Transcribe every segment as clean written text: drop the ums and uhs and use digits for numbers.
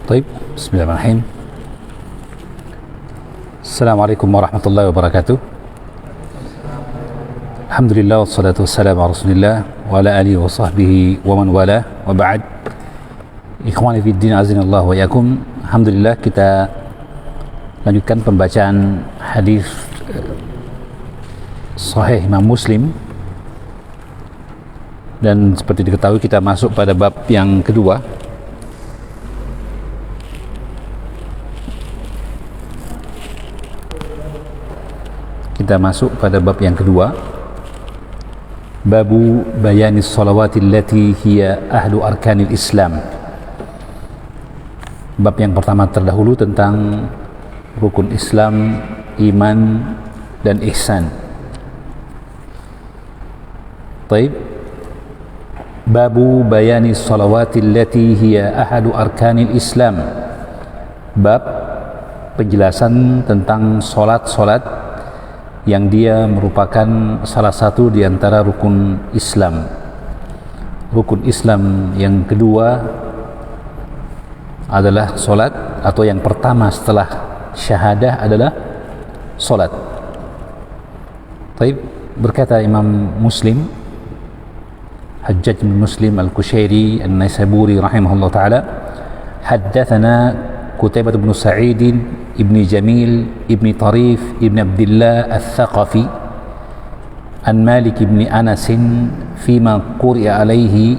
طيب بسم الله الرحمن الرحيم. السلام عليكم ورحمة الله وبركاته. الحمد لله والصلاة والسلام على رسول الله وعلى آله وصحبه ومن والاه وبعد. Ikhwani fiddin azinallahu wa yakum. Alhamdulillah, kita lanjutkan pembacaan hadis Sahih Imam Muslim, dan seperti diketahui kita masuk pada bab yang kedua. Babu bayanis salawati allati hiya ahlu arkanil Islam. Bab yang pertama terdahulu tentang rukun Islam, iman dan ihsan. Baik. Babu bayanis salawati allati hiya ahlu arkanil Islam. Bab penjelasan tentang salat-salat yang dia merupakan salah satu di antara rukun Islam. Rukun Islam yang kedua adalah salat, atau yang pertama setelah syahadah adalah salat. Baik, berkata Imam Muslim, Hajjaj bin Muslim Al-Kushairi An-Naisaburi rahimahullah ta'ala, haddathana Qutaibah bin Sa'id ibn Jamil ibn Tarif ibn Abdullah Al-Thaqafi an Malik ibn Anas fima quri'a alaihi.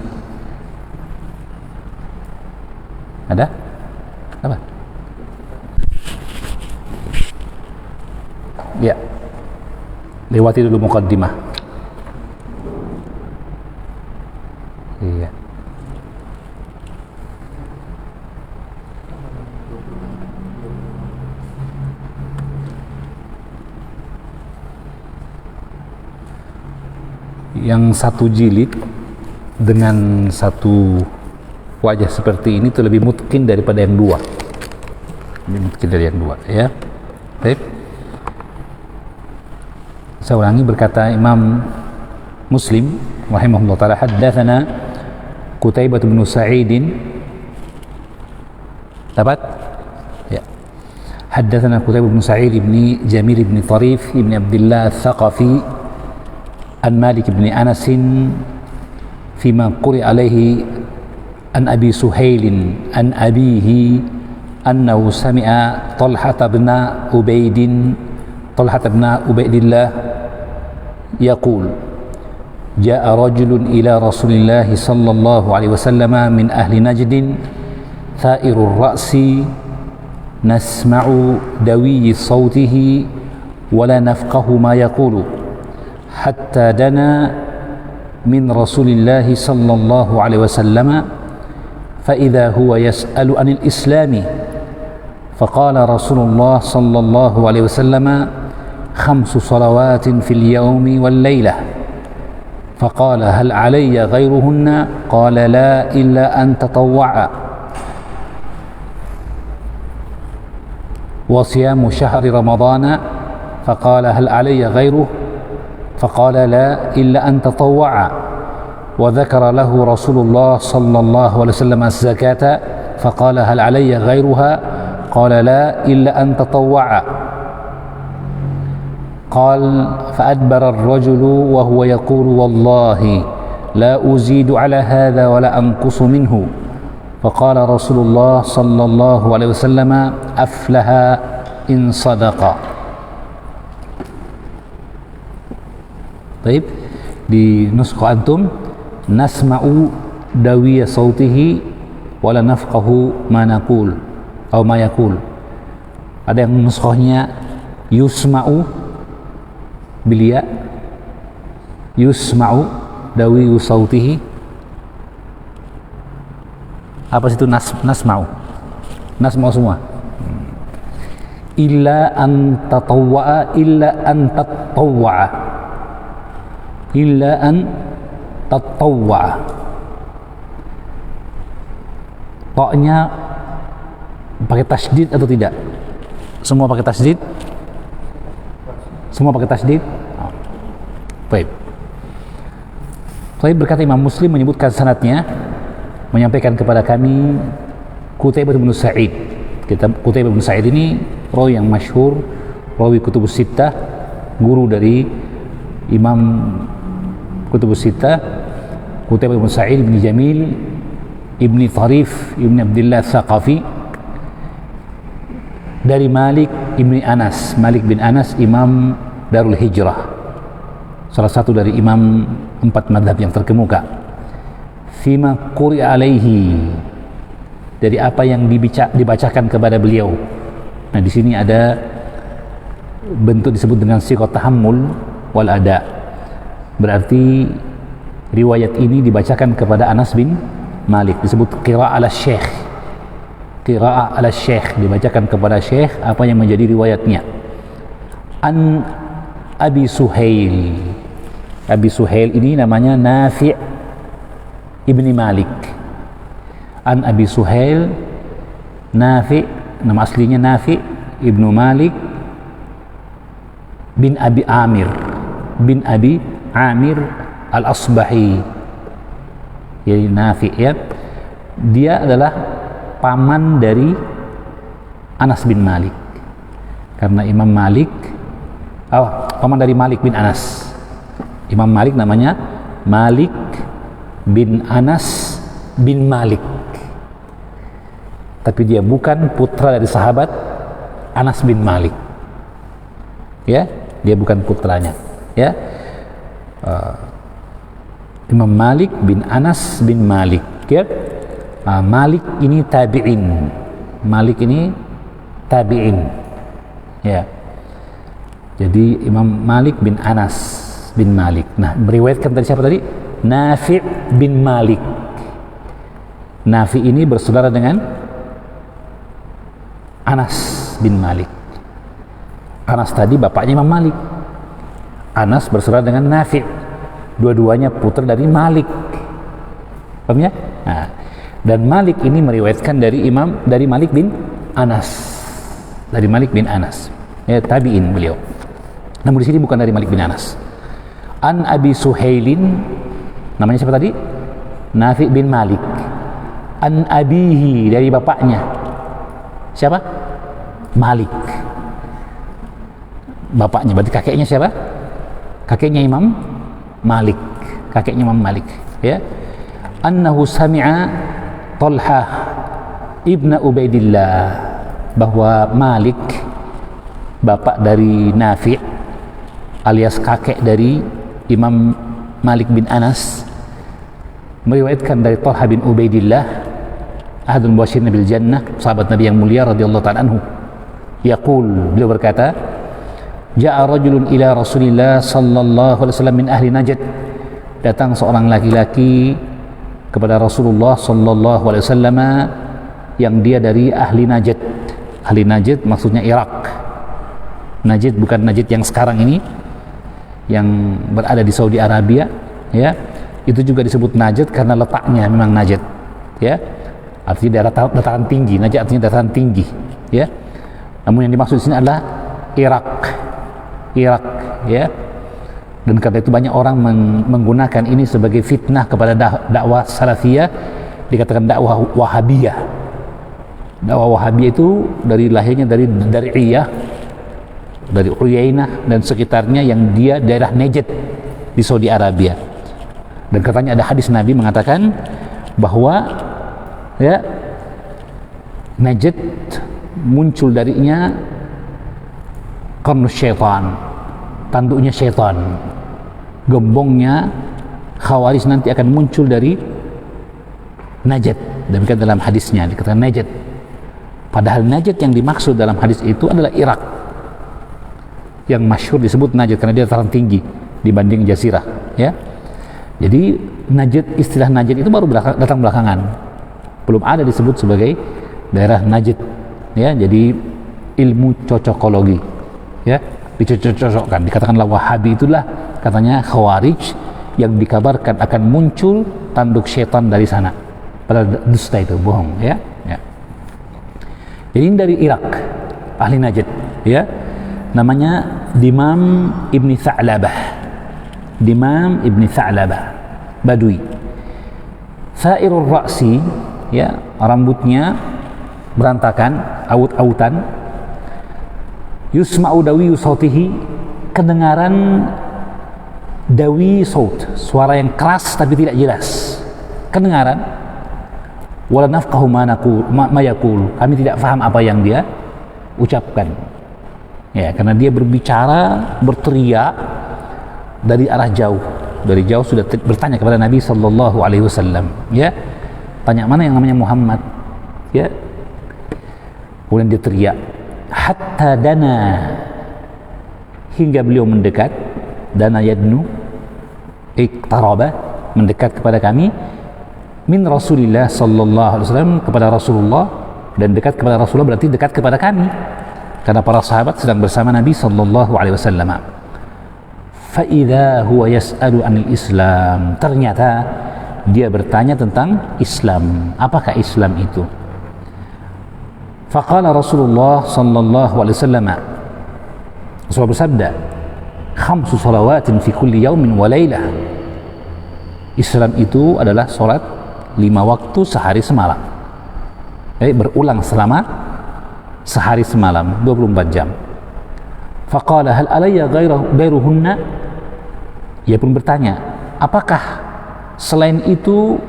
Ada? Apa? Ya, lewati dulu muqaddimah. Iya. Yang satu jilid dengan satu wajah seperti ini itu lebih mungkin daripada yang dua. Lebih mungkin dari yang dua, ya. Baik. Saya ulangi, berkata Imam Muslim rahimahullah ta'ala, haddatsana Qutaibah bin Sa'id. Dapat? Ya. Haddatsana Qutaibah bin Sa'id ibn Jamil ibn Tarif ibn Abdullah Al-Thaqafi an Malik ibn Anas fima quri alaihi an Abi Suhail an abihi annahu sami'a Talhah bin Ubaidillah yaqul ja'a rajulun ila Rasulillah sallallahu alaihi wasallam min ahli Najd tha'irur ra'si nasma'u dawi sawtihi wa la nafqahu ma yaqulu hatta dana min Rasulillah sallallahu alaihi wasallam فإذا هو يسأل عن الإسلام فقال رسول الله صلى الله عليه وسلم 5 صلوات في اليوم والليلة فقال هل علي غيرهن قال لا إلا أن تطوع وصيام شهر رمضان فقال هل علي غيره فقال لا إلا أن تطوع وذكر له رسول الله صلى الله عليه وسلم الزكاة فقال هل علي غيرها قال لا إلا أن تطوع قال فأدبر الرجل وهو يقول والله لا أزيد على هذا ولا أنقص منه فقال رسول الله صلى الله عليه وسلم أفلح إن صدق. طيب, di nuskha antum nasma'u dawiya sautihi wala nafqahu ma naqul atau ma yaqul. Ada yang nuskhahnya yusma'u bilia, yusma'u dawiyu sautihi. Apa situ nasma'u? Nasma'u semua. Illa an tatawwa'a, illa an tatawwa'a, illa an tatawwa. Toknya pakai tasydid atau tidak? Semua pakai tasydid? Semua pakai tasydid? Baik. Baik, berkata Imam Muslim menyebutkan sanadnya, menyampaikan kepada kami Qutaibah bin Sa'id. Qutaibah bin Sa'id ini rawi yang masyhur, rawi Kutubus Sittah, guru dari Imam Kutubus Sittah, Qutaibah bin Sa'id bin Jamil ibni Tarif ibni Abdullah Thaqafi, dari Malik ibni Anas. Malik bin Anas Imam Darul Hijrah, salah satu dari imam 4 madhab yang terkemuka. Fima quri'a alaihi, dari apa yang dibacakan kepada beliau. Nah, di sini ada bentuk disebut dengan siqat tahammul wal ada. Berarti riwayat ini dibacakan kepada Anas bin Malik, disebut qira'ah ala syekh. Qira'ah ala syekh, dibacakan kepada syekh apa yang menjadi riwayatnya. An Abi Suhail. Abi Suhail ini namanya Nafi' ibni Malik. An Abi Suhail, Nafi', nama aslinya Nafi' ibnu Malik bin Abi Amir Al-Asbahi. Jadi Nafi', ya, dia adalah paman dari Anas bin Malik, karena Imam Malik paman dari Malik bin Anas. Imam Malik namanya Malik bin Anas bin Malik, tapi dia bukan putra dari sahabat Anas bin Malik, ya, dia bukan putranya, ya. Imam Malik bin Anas bin Malik, ya. Malik ini tabi'in. Malik ini tabi'in, ya. Jadi Imam Malik bin Anas bin Malik. Nah, meriwayatkan dari siapa tadi? Nafi' bin Malik. Nafi' ini bersaudara dengan Anas bin Malik. Anas tadi bapaknya Imam Malik. Anas bersaudara dengan Nafi'. Dua-duanya putra dari Malik. Paham ya? Nah, dan Malik ini meriwayatkan dari Malik bin Anas. Dari Malik bin Anas. Ya, tabi'in beliau. Namun di sini bukan dari Malik bin Anas. An Abi Suhailin, namanya siapa tadi? Nafi' bin Malik. An abihi, dari bapaknya. Siapa? Malik. Bapaknya, berarti kakeknya siapa? Kakeknya Imam Malik, kakeknya Imam Malik, ya. Annahu sami'a Talhah ibn Ubaidillah, bahwa Malik, bapak dari Nafi' alias kakek dari Imam Malik bin Anas, meriwayatkan dari Talhah bin Ubaidillah, ahadul mubasyirin bil jannah, sahabat Nabi yang mulia radhiyallahu ta'ala anhu. Yaqul, beliau berkata, ja'a rajulun ila Rasulillah sallallahu alaihi wasallam min ahli Najd. Datang seorang laki-laki kepada Rasulullah sallallahu alaihi wasallam yang dia dari ahli Najd. Ahli Najd maksudnya Irak. Najd bukan Najd yang sekarang ini, yang berada di Saudi Arabia, ya. Itu juga disebut Najd karena letaknya memang Najd, ya. Artinya daerah dataran tinggi. Najd artinya dataran tinggi, ya. Namun yang dimaksud di sini adalah Irak, ya. Dan karena itu banyak orang menggunakan ini sebagai fitnah kepada dakwah salafiyah, dikatakan dakwah wahabiyah. Dakwah wahabiyah itu dari lahirnya dari Iyah, dari Uyainah dan sekitarnya, yang dia daerah Najd di Saudi Arabia. Dan katanya ada hadis Nabi mengatakan bahwa, ya, Najd muncul darinya qarnus syaitan, tanduknya syaitan. Gembongnya Khawarij nanti akan muncul dari Najd. Demikian dalam hadisnya dikatakan Najd. Padahal Najd yang dimaksud dalam hadis itu adalah Irak, yang masyhur disebut Najd karena dia dataran tinggi dibanding Jazirah, ya. Jadi Najd, istilah Najd itu baru datang belakangan, belum ada disebut sebagai daerah Najd, ya. Jadi ilmu cocokologi, ya, dicocok-cocokkan, dikatakanlah Wahabi itulah katanya Khawarij yang dikabarkan akan muncul tanduk syaitan dari sana. Padahal dusta itu, bohong, ya. Jadi ini dari Irak, ahli Najd, ya. Namanya Dimam ibni Tha'labah. Dimam ibni Tha'labah, Badui. Sa'irul ra'si, ya, rambutnya berantakan, aut-autan. Yusma'u dawiyu sautihi, kedengaran dawi saut, suara yang keras tapi tidak jelas, kedengaran. Wala nafqahu ma yaqul, kami tidak paham apa yang dia ucapkan. Ya, karena dia berbicara, berteriak dari arah jauh. Dari jauh sudah bertanya kepada Nabi sallallahu alaihi wasallam, ya. Tanya mana yang namanya Muhammad, ya. Kemudian dia teriak, hatta dana, hingga beliau mendekat. Dana yadnu, iqtaraba, mendekat kepada kami, min Rasulillah sallallahu alaihi wasallam, kepada Rasulullah. Dan dekat kepada Rasulullah berarti dekat kepada kami, karena para sahabat sedang bersama Nabi sallallahu alaihi wasallam. Fa idza huwa yas'alu 'anil Islam, ternyata dia bertanya tentang Islam. Apakah Islam itu? Faqala Rasulullah sallallahu alaihi wasallam, Rasulullah bersabda, khamsu salawatin fi kulli yaumin wa lailah. Islam itu adalah salat 5 waktu sehari semalam. Berulang selama sehari semalam, 24 jam. Faqala hal alayya ghairuhunna? Ia pun bertanya, apakah selain itu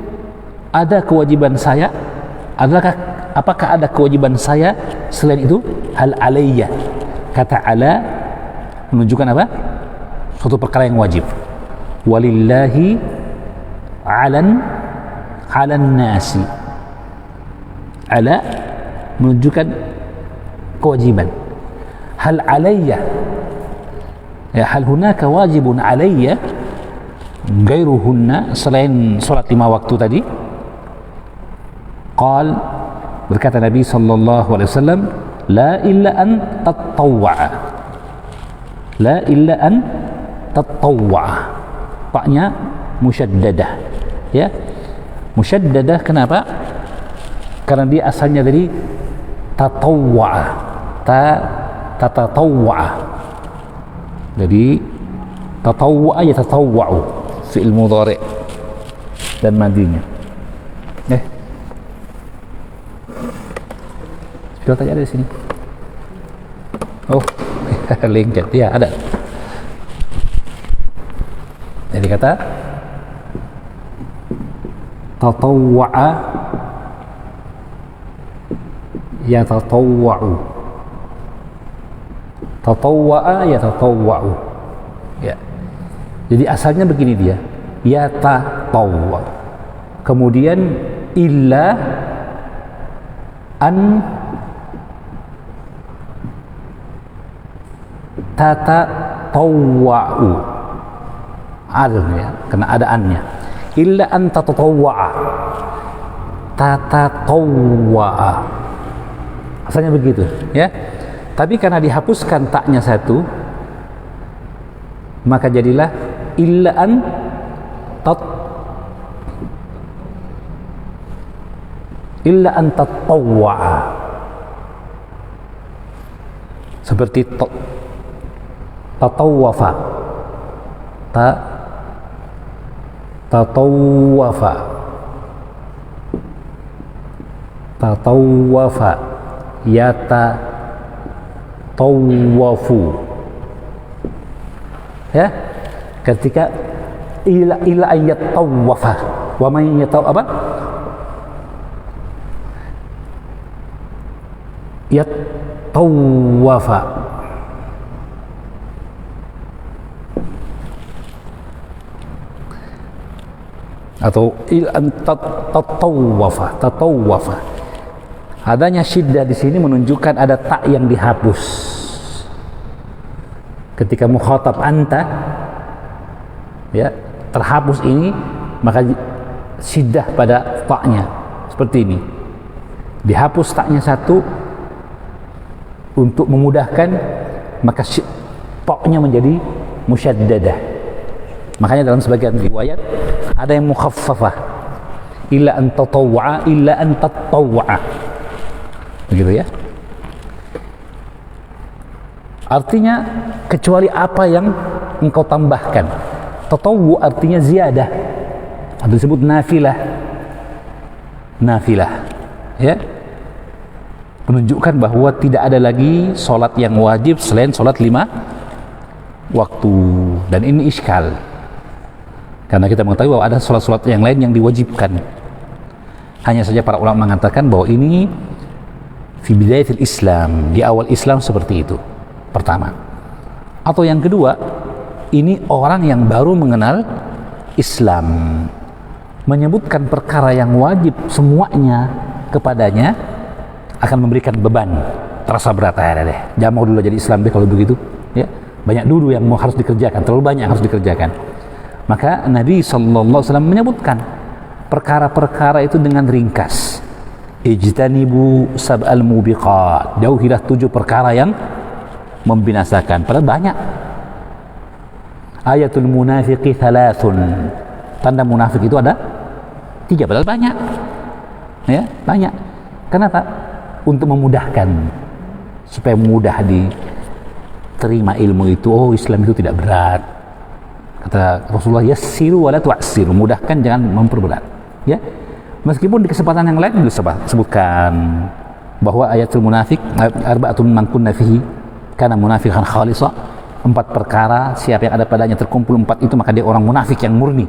ada kewajiban saya? Apakah ada kewajiban saya selain itu? Hal alayya, kata ala menunjukkan apa? Suatu perkara yang wajib. Walillahi alan nasi, ala menunjukkan kewajiban. Hal alayya, ya, hal hunaka wajibun alayya gairuhunna, selain salat 5 waktu tadi. Qal, berkata Nabi sallallahu alaihi wasallam, la illa an tatawwa'a, la illa an tatawwa'a. Taknya musyaddadah, ya, musyaddadah. Kenapa? Karena dia asalnya dari tatawwa'a, tatatawwa'a. Jadi tatawwa'a yatatawwa'u, fi'il mudhari' dan madinya. Sudah tanya ada di sini. Oh, lengket. Ya, ada. Jadi kata tatawwa'a yatatawwa'u, tatawwa'a yatatawwa'u, ya. Jadi asalnya begini dia, yatatawwa, kemudian illa an tatatawwa'u, ada ya, kena ada annya. Illa an tatatawwa'a, tatatawwa'a, asalnya begitu, ya. Tapi karena dihapuskan taknya satu, maka jadilah illa an tatawwa'a, seperti tatawwafa, tatawwafa, tatawwafa, yatatawwafu, ya. Ketika ila ayat tawwafa, wa man yatawwafa, yatawwafa, atau tatawwafa. Adanya syiddah di sini menunjukkan ada tak yang dihapus. Ketika mukhatab anta, ya, terhapus ini, maka syiddah pada taknya seperti ini. Dihapus taknya satu untuk memudahkan, maka taknya menjadi musyaddadah. Makanya dalam sebagian riwayat ada yang mukhaffafah, illa an tatawwa'a, illa an tatawwa'a, begitu ya. Artinya kecuali apa yang engkau tambahkan. Tatawwu artinya ziyadah, atau disebut nafilah, nafilah, ya. menunjukkan bahwa tidak ada lagi sholat yang wajib selain sholat 5 waktu. Dan ini iskal karena kita mengetahui bahwa ada sholat-sholat yang lain yang diwajibkan. Hanya saja para ulama mengatakan bahwa ini fi bidayatil Islam, di awal Islam seperti itu, pertama. Atau yang kedua, ini orang yang baru mengenal Islam, menyebutkan perkara yang wajib semuanya kepadanya akan memberikan beban, terasa berat. Deh, jangan mau dulu jadi Islam deh kalau begitu, ya. Banyak dulu yang harus dikerjakan, terlalu banyak yang harus dikerjakan. Maka Nabi SAW menyebutkan perkara-perkara itu dengan ringkas. Ijtanibu sab'al mubiqat, jauhilah 7 perkara yang membinasakan. Padahal banyak. Ayatul munafiqi thalathun, tanda munafik itu ada 3, padahal banyak. Ya, banyak. Kenapa? Untuk memudahkan, supaya mudah diterima ilmu itu. Oh, Islam itu tidak berat. Kata Rasulullah, yassiru wala tu'assiru, mudahkan jangan memperberat. Ya, meskipun di kesempatan yang lain disebutkan bahwa ayatul munafik arba'atun man kunna fihi kana munafiqan khalisa, 4 perkara siapa yang ada padanya terkumpul 4 itu maka dia orang munafik yang murni.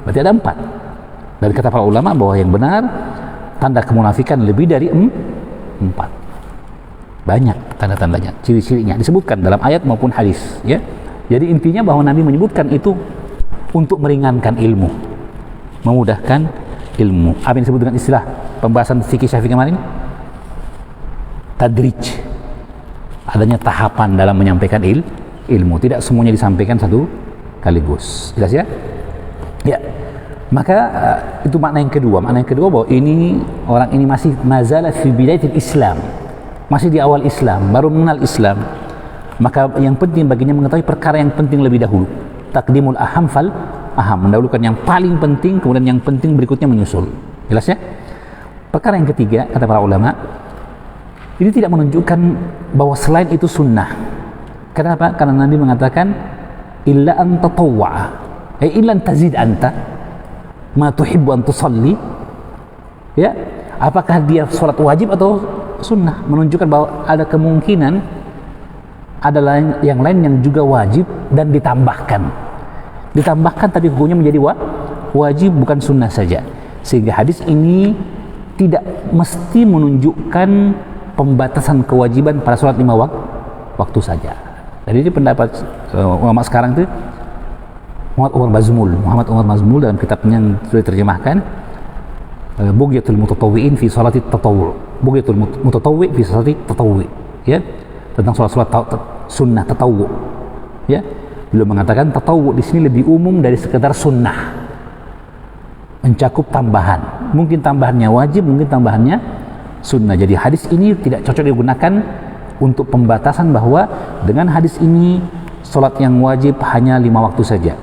Berarti ada 4. Dan kata para ulama bahwa yang benar tanda kemunafikan lebih dari 4. Banyak tanda-tandanya, ciri-cirinya disebutkan dalam ayat maupun hadis, ya. Jadi intinya bahwa Nabi menyebutkan itu untuk meringankan ilmu, memudahkan ilmu. Apa yang disebut dengan istilah pembahasan fikih Syafi'i kemarin? Tadrij. Adanya tahapan dalam menyampaikan ilmu, tidak semuanya disampaikan satu kaligus. Jelas ya? Ya. Maka itu makna yang kedua. Makna yang kedua bahwa ini orang ini masih mazala fi bidayatil Islam, masih di awal Islam, baru mengenal Islam. Maka yang penting baginya mengetahui perkara yang penting lebih dahulu. Taqdimul aham fal aham, mendahulukan yang paling penting, kemudian yang penting berikutnya menyusul. Jelas ya? Perkara yang ketiga, kata para ulama, ini tidak menunjukkan bahwa selain itu sunnah. Kenapa? Karena Nabi mengatakan illa an tatawwa'a, illa an tazid anta ma tuhibbu an tusalli. Ya, apakah dia sholat wajib atau sunnah? Menunjukkan bahwa ada kemungkinan ada yang lain yang juga wajib dan ditambahkan tapi hukumnya menjadi wajib, bukan sunnah saja. Sehingga hadis ini tidak mesti menunjukkan pembatasan kewajiban pada sholat 5 waktu saja. Jadi ini pendapat ulama sekarang itu Muhammad Umar Mazmul dalam kitabnya yang sudah diterjemahkan, Bughyatul Mutatawwi'in fi Sholati Tatawwu', Bughyatul Mutatawwi' fi Sholati Tatawwu', ya, tentang sholat sunnah tatawwu', ya. Beliau mengatakan tatawwu' di sini lebih umum dari sekedar sunnah, mencakup tambahan. Mungkin tambahannya wajib, mungkin tambahannya sunnah. Jadi hadis ini tidak cocok digunakan untuk pembatasan bahwa dengan hadis ini sholat yang wajib hanya 5 waktu saja.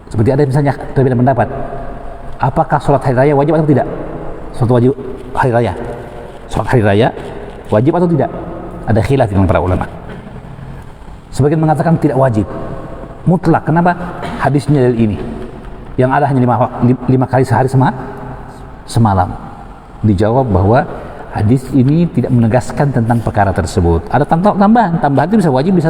Seperti ada misalnya perbedaan pendapat, apakah sholat hari raya wajib atau tidak? Sholat wajib hari raya, sholat hari raya wajib atau tidak? Ada khilaf dengan para ulama. Sebagian mengatakan tidak wajib, mutlak. Kenapa? Hadisnya dari ini yang ada hanya 5 kali sehari semalam. Dijawab bahwa hadis ini tidak menegaskan tentang perkara tersebut. Ada tambahan itu bisa wajib, bisa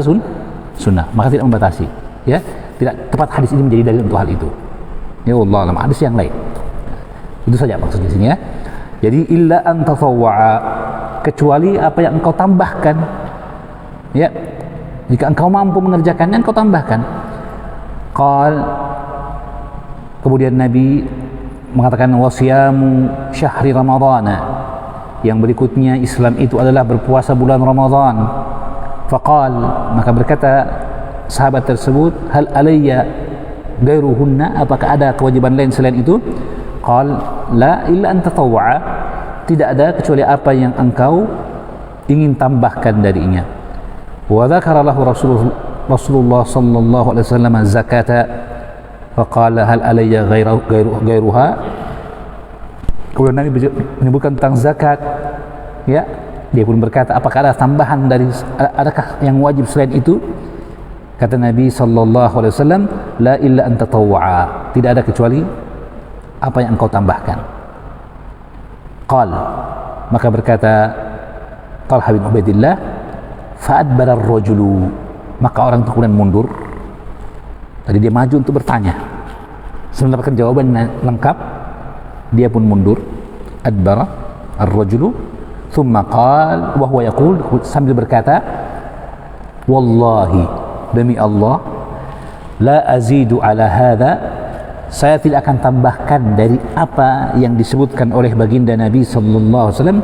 sunnah, maka tidak membatasi. Ya, tidak tepat hadis ini menjadi dalil untuk hal itu. Ya Allah, alam hadis yang lain. Itu saja maksudnya sini ya. Jadi illa an tatawwa'a, kecuali apa yang engkau tambahkan. Ya, jika engkau mampu mengerjakannya, engkau tambahkan. Kemudian Nabi mengatakan wasiyamu syahri ramadhana, yang berikutnya Islam itu adalah berpuasa bulan Ramadan. Faqal, maka berkata sahabat tersebut, hal alayya gairuhunna, apakah ada kewajiban lain selain itu? Qal la illa an tatawwa'a, tidak ada kecuali apa yang engkau ingin tambahkan darinya. Wa dzakara lahu Rasulullah sallallahu alaihi wasallam zakata faqala hal alayya ghairuha. Kemudian Nabi menyebutkan tentang zakat, ya, dia pun berkata apakah ada tambahan dari, adakah yang wajib selain itu? Kata Nabi sallallahu alaihi wasallam, la illa an tatawwa'a, tidak ada kecuali apa yang engkau tambahkan. Qal, maka berkata Talha bin Ubaidillah, fa'adbara ar-rajulu, maka orang itu kemudian mundur. Tadi dia maju untuk bertanya, sebelum mendapatkan jawaban lengkap dia pun mundur. Adbara ar-rajulu thumma qala wa huwa yaqul, sambil berkata, wallahi, demi Allah, la azidu ala hadha, saya tidak akan tambahkan dari apa yang disebutkan oleh baginda Nabi sallallahu alaihi wasallam,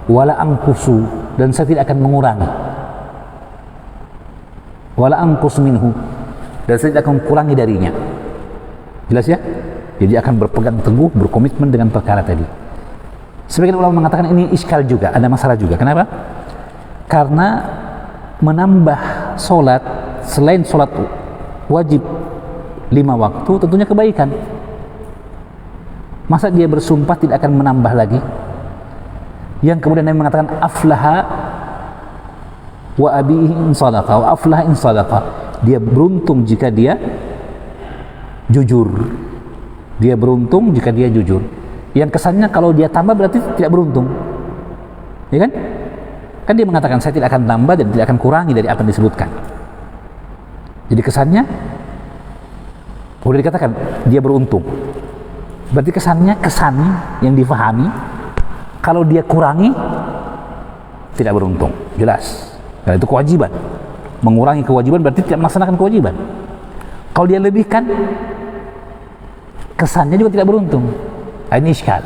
wala anqusu, dan saya tidak akan mengurangi, wala anqus minhu, dan saya tidak akan kurangi darinya. Jelas ya? Jadi akan berpegang teguh, berkomitmen dengan perkara tadi. Sebagian ulama mengatakan ini iskal juga, ada masalah juga. Kenapa? Karena menambah solat selain solat wajib 5 waktu tentunya kebaikan. Masa dia bersumpah tidak akan menambah lagi? Yang kemudian Nabi mengatakan aflaha wa abihi in sadaqa wa aflaha in sadaqa, dia beruntung jika dia jujur. Dia beruntung jika dia jujur. Yang kesannya kalau dia tambah berarti tidak beruntung, ya kan? Kan dia mengatakan saya tidak akan tambah dan tidak akan kurangi dari apa yang disebutkan. Jadi kesannya udah dikatakan dia beruntung, berarti kesannya, kesan yang difahami kalau dia kurangi tidak beruntung. Jelas, karena itu kewajiban. Mengurangi kewajiban berarti tidak melaksanakan kewajiban. Kalau dia lebihkan, kesannya juga tidak beruntung. Ini iskal.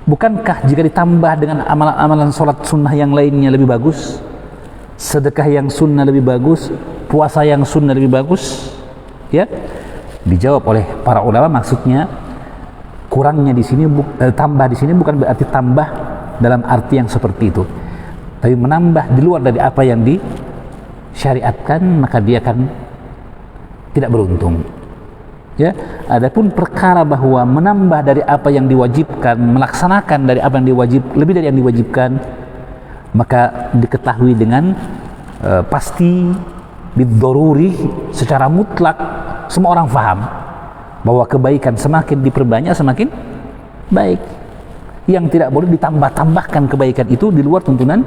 Bukankah jika ditambah dengan amalan-amalan sholat sunnah yang lainnya lebih bagus, sedekah yang sunnah lebih bagus, puasa yang sunnah lebih bagus? Ya, dijawab oleh para ulama, maksudnya kurangnya di sini, tambah di sini bukan berarti tambah dalam arti yang seperti itu, tapi menambah di luar dari apa yang disyariatkan, maka dia akan tidak beruntung. Ya, adapun perkara bahwa menambah dari apa yang diwajibkan, melaksanakan dari apa yang lebih dari yang diwajibkan, maka diketahui dengan pasti bidzaruri, secara mutlak semua orang faham bahwa kebaikan semakin diperbanyak semakin baik. Yang tidak boleh ditambah-tambahkan kebaikan itu di luar tuntunan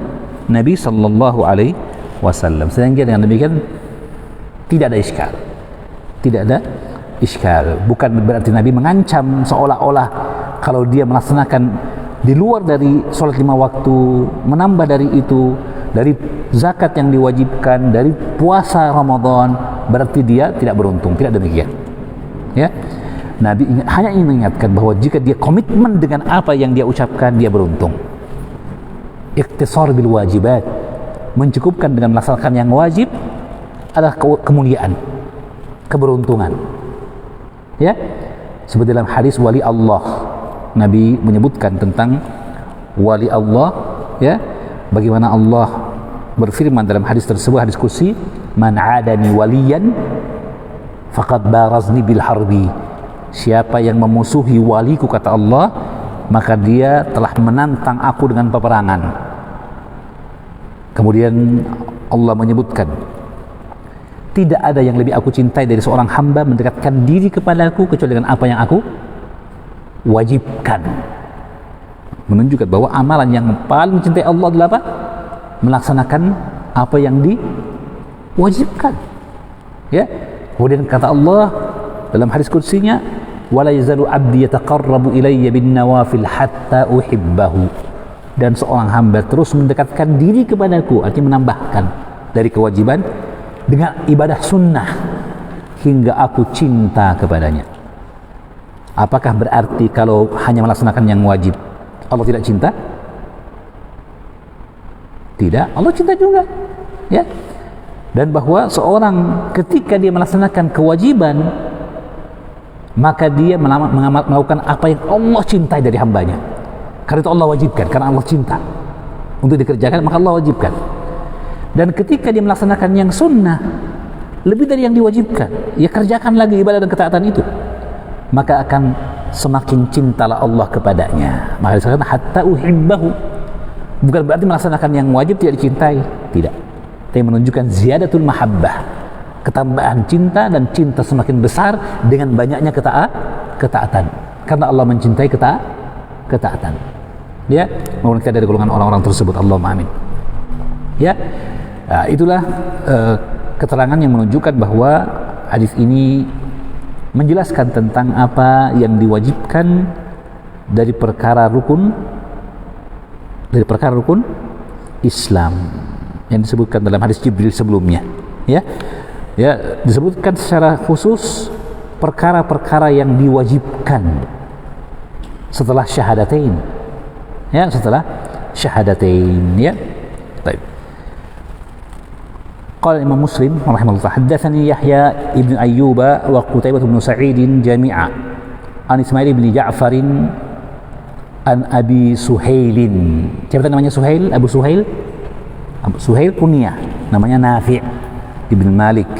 Nabi sallallahu alaihi wasallam. Sehingga dengan demikian tidak ada iskal. Tidak ada iskal. Bukan berarti Nabi mengancam seolah-olah kalau dia melaksanakan di luar dari sholat 5 waktu, menambah dari itu, dari zakat yang diwajibkan, dari puasa Ramadan, berarti dia tidak beruntung. Tidak demikian. Ya, Nabi hanya ingin mengingatkan bahwa jika dia komitmen dengan apa yang dia ucapkan, dia beruntung. Iktisar bil wajibat, mencukupkan dengan melaksanakan yang wajib adalah kemuliaan, keberuntungan. Ya, seperti dalam hadis wali Allah, Nabi menyebutkan tentang wali Allah, ya, bagaimana Allah berfirman dalam hadis tersebut, hadis kursi, man adani waliyan faqad barazni bil harbi, siapa yang memusuhi waliku, kata Allah, maka dia telah menantang aku dengan peperangan. Kemudian Allah menyebutkan, tidak ada yang lebih aku cintai dari seorang hamba mendekatkan diri kepadaku kecuali dengan apa yang aku wajibkan. Menunjukkan bahwa amalan yang paling mencintai Allah adalah apa? Melaksanakan apa yang diwajibkan. Ya. Kemudian kata Allah dalam hadis kursinya, wala yazalu abdi yataqarrabu ilayya bin nawafil hatta uhibbahu, dan seorang hamba terus mendekatkan diri kepadaku, artinya menambahkan dari kewajiban dengan ibadah sunnah hingga aku cinta kepadanya. Apakah berarti kalau hanya melaksanakan yang wajib Allah tidak cinta? Tidak, Allah cinta juga, ya. Dan bahwa seorang ketika dia melaksanakan kewajiban, maka dia melakukan apa yang Allah cintai dari hambanya. Karena itu Allah wajibkan, karena Allah cinta untuk dikerjakan, maka Allah wajibkan. Dan ketika dia melaksanakan yang sunnah lebih dari yang diwajibkan, ya kerjakan lagi ibadah dan ketaatan itu, maka akan semakin cintalah Allah kepadanya. Maka disebutkan hatta uhibbahu, bukan berarti melaksanakan yang wajib tidak dicintai, tidak, tapi menunjukkan ziyadatul mahabbah, ketambahan cinta, dan cinta semakin besar dengan banyaknya ketaatan, karena Allah mencintai ketaatan. Ya, mohon kita dari golongan orang-orang tersebut. Allahumma amin. Ya, nah, itulah keterangan yang menunjukkan bahwa hadis ini menjelaskan tentang apa yang diwajibkan dari perkara rukun Islam yang disebutkan dalam hadis Jibril sebelumnya. Ya, disebutkan secara khusus perkara-perkara yang diwajibkan setelah syahadatain. Ya, setelah syahadatain. Ya, baik. Qala Imam Muslim rahimahullah, haddatsani Yahya ibn Ayyub wa Qutaibah bin Sa'id jami'a an Ismail bin Ja'far an Abi Suhailin. Siapa namanya Suhail? Abu Suhail? Abu Suhail kunyah, namanya Nafi' ibn Malik.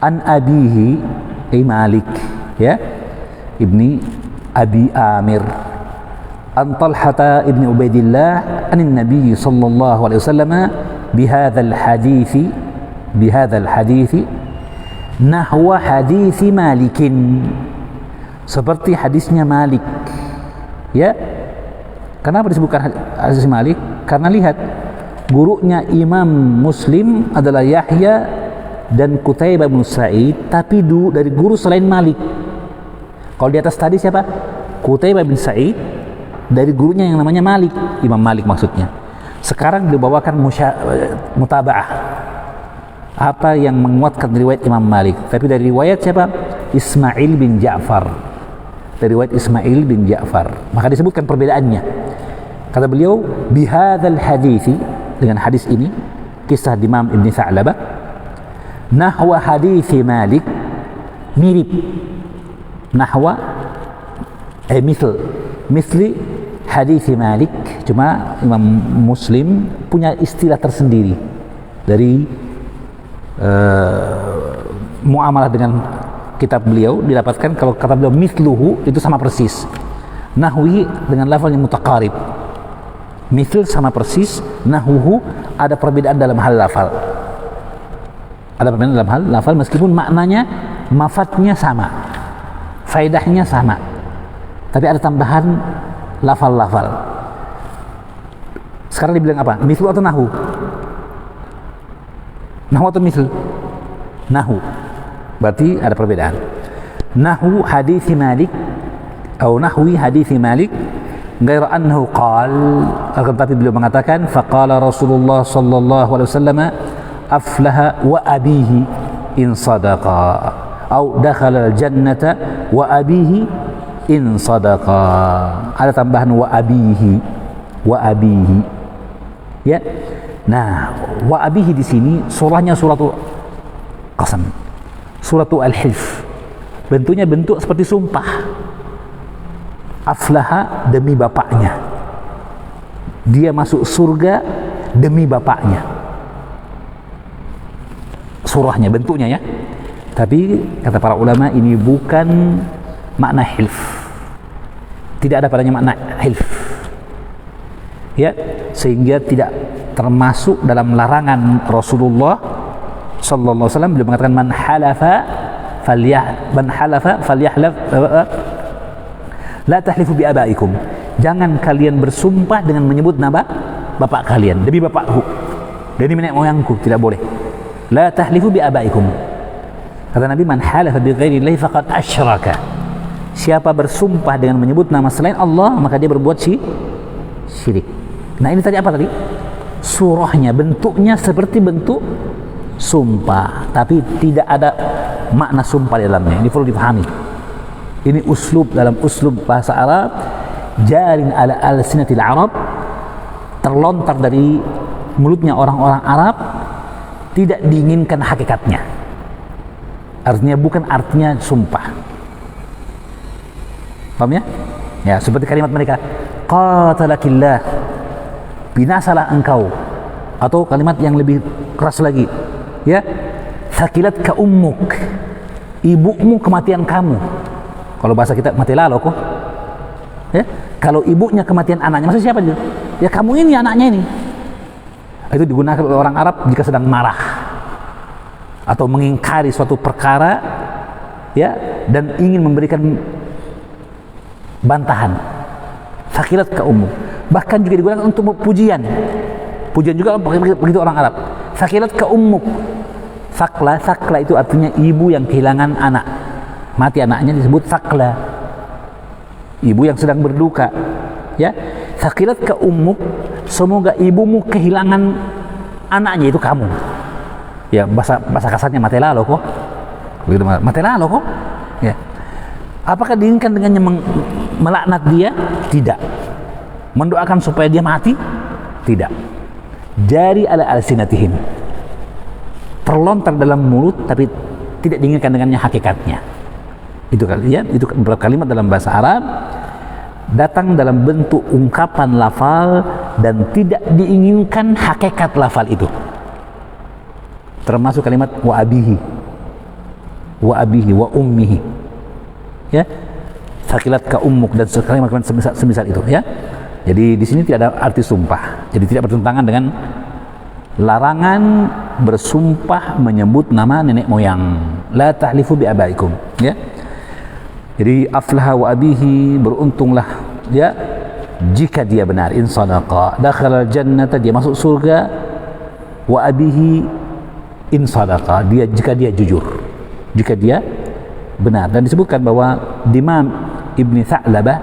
An abihi Malik, ya, ibni Abi Amir. An Talhata ibn Ubaidillah an Nabi sallallahu alaihi wasallam bihadzal hadithi nahwa hadithi Malikin, seperti hadisnya Malik. Ya, kenapa disebutkan hadis Malik? Karena lihat, gurunya Imam Muslim adalah Yahya dan Qutaibah bin Sa'id, tapi dari guru selain Malik. Kalau di atas tadi siapa? Qutaibah bin Sa'id dari gurunya yang namanya Malik, Imam Malik maksudnya. Sekarang dibawakan mutaba'ah, apa yang menguatkan riwayat Imam Malik, tapi dari riwayat siapa? Ismail bin Ja'far, dari riwayat Ismail bin Ja'far. Maka disebutkan perbedaannya. Kata beliau, bihadzal hadithi, dengan hadis ini, kisah Imam Ibn Tha'labah, nahwa hadithi Malik, mirip, nahwa misli hadithi Malik. Cuma Imam Muslim punya istilah tersendiri dari muamalah dengan kitab beliau, didapatkan kalau kata beliau misluhu itu sama persis, nahwi dengan lafal yang mutaqarib. Misl sama persis, nahuhu ada perbedaan dalam hal lafal, ada perbedaan dalam hal lafal meskipun maknanya, mafatnya sama, faedahnya sama, tapi ada tambahan lafal-lafal. Sekarang dibilang apa? Mislu atau nahu? Nahu atau misl? Nahu. Berarti ada perbedaan. Nahu hadithi Malik atau nahwi hadithi Malik, ghair annahu qal, akan tapi beliau mengatakan, faqala Rasulullah sallallahu alaihi wasallam aflaha wa abihi in sadaqa atau dakhala al-jannata wa abihi in sadaqa. Ada tambahan wa abihi. Ya. Nah, wa abihi di sini surahnya suratul Qasam, suratul Al-Hilf. Bentuknya bentuk seperti sumpah. Aflaha demi bapaknya. Dia masuk surga demi bapaknya. Surahnya, bentuknya ya. Tapi kata para ulama ini bukan makna hilf. Tidak ada padanya makna hilf. Ya, sehingga tidak termasuk dalam larangan Rasulullah sallallahu alaihi wasallam. Beliau mengatakan man halafa falyahlaf la tahlifu bi abaikum. Jangan kalian bersumpah dengan menyebut nama bapak kalian, demi bapakku, demi nenek moyangku, tidak boleh. La tahlifu bi abaikum. Kata Nabi, man halafa bi ghairillahi faqad asyraka. Siapa bersumpah dengan menyebut nama selain Allah, maka dia berbuat syirik. Nah, ini tadi apa tadi? Surahnya, bentuknya seperti bentuk sumpah, tapi tidak ada makna sumpah di dalamnya. Ini perlu dipahami. Ini uslub dalam uslub bahasa Arab, jarin ala al-sinatil Arab, terlontar dari mulutnya orang-orang Arab, tidak diinginkan hakikatnya. Artinya bukan artinya sumpah. Paham ya? Ya, seperti kalimat mereka, qatalakillah, binasalah engkau, atau kalimat yang lebih keras lagi, ya, thakilatka ummuk, ibumu kematian kamu. Kalau bahasa kita mati lalu kok, ya. Kalau ibunya kematian anaknya, maksudnya siapa dia? Ya kamu ini, anaknya ini. Itu digunakan oleh orang Arab jika sedang marah atau mengingkari suatu perkara, ya, dan ingin memberikan bantahan. Thakilatka ummuk. Bahkan juga digunakan untuk pujian. Pujian juga begitu orang Arab. Sakilat ka ummuk. Sakla itu artinya ibu yang kehilangan anak. Mati anaknya disebut sakla. Ibu yang sedang berduka. Ya. Sakilat ka ummuk, semoga ibumu kehilangan anaknya, itu kamu. Ya, bahasa kasarnya mati lalo kok. Begitu, mati lalo kok. Ya. Apakah diinginkan dengannya melaknat dia? Tidak. Mendoakan supaya dia mati? Tidak. Jari ala alsinatihim, terlontar dalam mulut tapi tidak diinginkan dengannya hakikatnya. Itu kalian, itu beberapa kalimat dalam bahasa Arab datang dalam bentuk ungkapan lafal dan tidak diinginkan hakikat lafal itu. Termasuk kalimat wa abihi, wa ummihi. Ya. Sakilat ka ummuk dan kalimat semisal itu, ya. Jadi di sini tidak ada arti sumpah. Jadi tidak bertentangan dengan larangan bersumpah menyebut nama nenek moyang. La tahlifu bi abaikum, ya. Jadi aflaha wa abihi, beruntunglah ya jika dia benar, in sadaqa dakhala jannata, dia masuk surga. Wa abihi in sadaqa, dia jika dia jujur, jika dia benar. Dan disebutkan bahwa Dimam Ibni Tha'labah,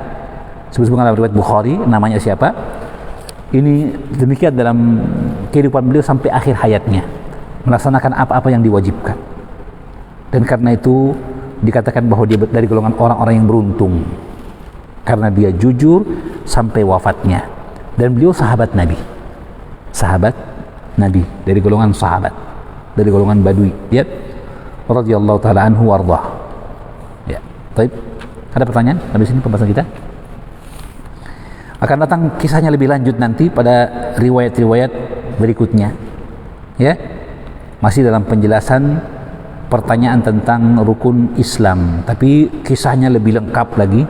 sebelum riwayat Bukhari, namanya siapa? Ini demikian dalam kehidupan beliau sampai akhir hayatnya, melaksanakan apa-apa yang diwajibkan. Dan karena itu dikatakan bahwa dia dari golongan orang-orang yang beruntung karena dia jujur sampai wafatnya. Dan beliau sahabat Nabi, dari golongan sahabat, dari golongan badui, ya, radhiyallahu taala anhu warḍah. Ya, baik. Ada pertanyaan habis ini pembahasan kita? Akan datang kisahnya lebih lanjut nanti pada riwayat-riwayat berikutnya, ya, masih dalam penjelasan pertanyaan tentang rukun Islam, tapi kisahnya lebih lengkap lagi,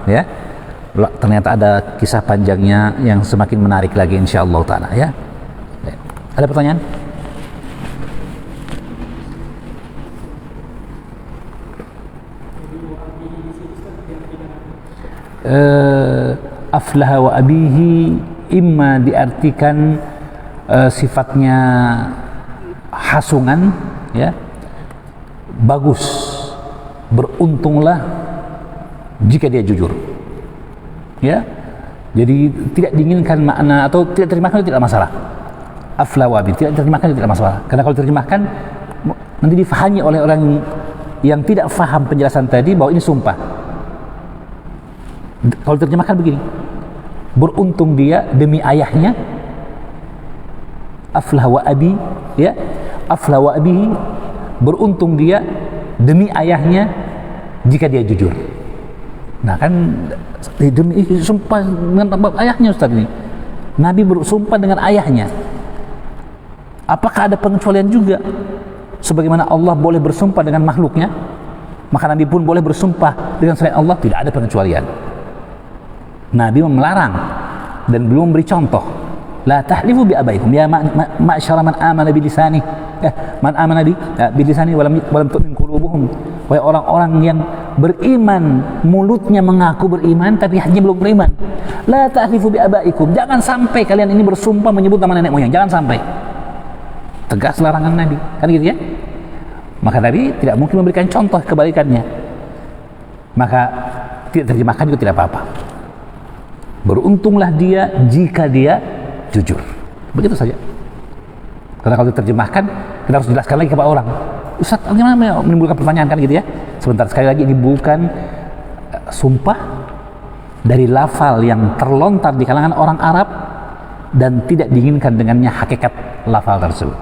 ya. Ternyata ada kisah panjangnya yang semakin menarik lagi, insyaallah taala, ya. Ada pertanyaan? Aflaha wa abihi imma diartikan sifatnya hasungan, ya, bagus, beruntunglah jika dia jujur, ya. Jadi tidak diinginkan makna atau tidak terjemahkan itu tidak masalah. Aflaha wa abihi tidak terjemahkan itu tidak masalah, karena kalau terjemahkan nanti difahami oleh orang yang tidak faham penjelasan tadi bahwa ini sumpah. Kalau terjemahkan begini, beruntung dia demi ayahnya, aflah wa abi, ya, aflah wa abihi, beruntung dia demi ayahnya jika dia jujur. Nah kan, demi sumpah dengan ayahnya, Ustaz, ini Nabi bersumpah dengan ayahnya. Apakah ada pengecualian juga? Sebagaimana Allah boleh bersumpah dengan makhluknya, maka Nabi pun boleh bersumpah dengan selain Allah. Tidak ada pengecualian. Nabi melarang dan belum memberi contoh. La tahlifu bi abaikum ya ma'syara man amana bi lisani, man amana bi lisani walam tu'min qulubuhum. Wahai orang-orang yang beriman, mulutnya mengaku beriman tapi hatinya belum beriman. La tahlifu bi abaikum, jangan sampai kalian ini bersumpah menyebut nama nenek moyang, jangan sampai. Tegas larangan Nabi, kan gitu ya. Maka Nabi tidak mungkin memberikan contoh kebalikannya. Maka tidak terjemahkan juga tidak apa-apa. Beruntunglah dia jika dia jujur. Begitu saja. Karena kalau diterjemahkan, kita harus jelaskan lagi kepada orang. Ustaz, bagaimana menimbulkan pertanyaan, kan gitu ya. Sebentar, sekali lagi, ini bukan sumpah dari lafal yang terlontar di kalangan orang Arab dan tidak diinginkan dengannya hakikat lafal tersebut.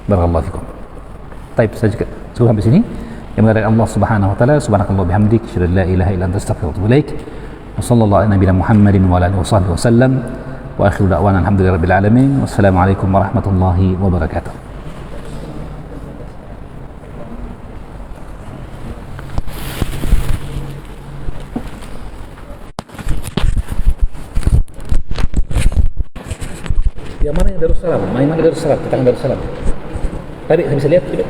Barakallahu fikum. Baik, saya cukup sampai sini. Yang dari Allah Subhanahu wa taala, subhanakallah bihamdik, asyhadu an la ilaha illa anta astaghfiruka wa atubu ilaik. Wa sallallahu ala nabiyyina Muhammadin wa ala alihi wasallam. Wa akhiru da'wana alhamdulillahirabbil alamin. Wassalamualaikum warahmatullahi wabarakatuh. Yang mana yang Darussalam? Main mana Darussalam? Kita kan Darussalam. Tadi saya bisa lihat tidak?